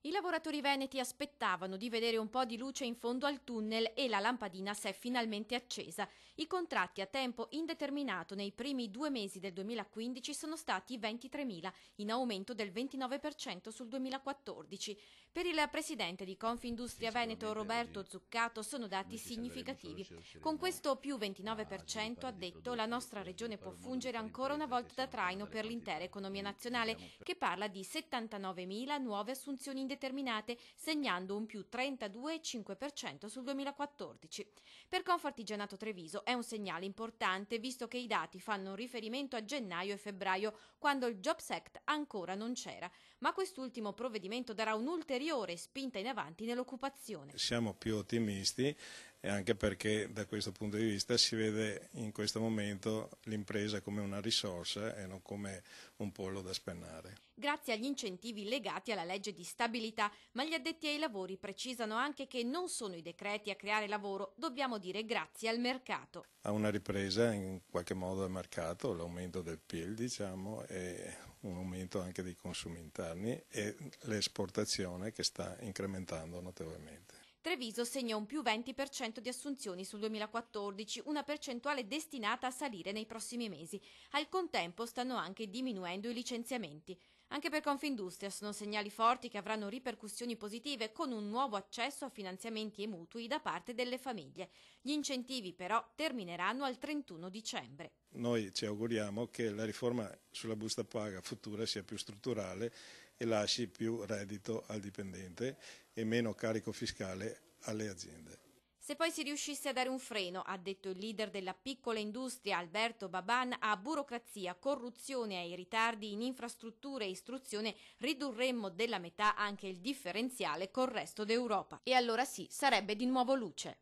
I lavoratori veneti aspettavano di vedere un po' di luce in fondo al tunnel e la lampadina si è finalmente accesa. I contratti a tempo indeterminato nei primi 2 mesi del 2015 sono stati 23.000, in aumento del 29% sul 2014. Per il presidente di Confindustria Veneto Roberto Zuccato sono dati significativi. Con questo più 29%, ha detto, la nostra regione può fungere ancora una volta da traino per l'intera economia nazionale, che parla di 79.000 nuove assunzioni indeterminate, segnando un più 32,5% sul 2014. Per Confartigianato Treviso è un segnale importante, visto che i dati fanno riferimento a gennaio e febbraio, quando il Jobs Act ancora non c'era. Ma quest'ultimo provvedimento darà un'ulteriore spinta in avanti nell'occupazione. Siamo più ottimisti, e anche perché da questo punto di vista si vede in questo momento l'impresa come una risorsa e non come un pollo da spennare. Grazie agli incentivi legati alla legge di stabilità, ma gli addetti ai lavori precisano anche che non sono i decreti a creare lavoro, dobbiamo dire grazie al mercato. A una ripresa in qualche modo del mercato, l'aumento del PIL diciamo, e un aumento anche dei consumi interni e l'esportazione che sta incrementando notevolmente. Treviso segna un più 20% di assunzioni sul 2014, una percentuale destinata a salire nei prossimi mesi. Al contempo stanno anche diminuendo i licenziamenti. Anche per Confindustria sono segnali forti che avranno ripercussioni positive, con un nuovo accesso a finanziamenti e mutui da parte delle famiglie. Gli incentivi però termineranno al 31 dicembre. Noi ci auguriamo che la riforma sulla busta paga futura sia più strutturale e lasci più reddito al dipendente e meno carico fiscale alle aziende. Se poi si riuscisse a dare un freno, ha detto il leader della piccola industria Alberto Baban, a burocrazia, corruzione e ai ritardi in infrastrutture e istruzione, ridurremmo della metà anche il differenziale col resto d'Europa. E allora sì, sarebbe di nuovo luce.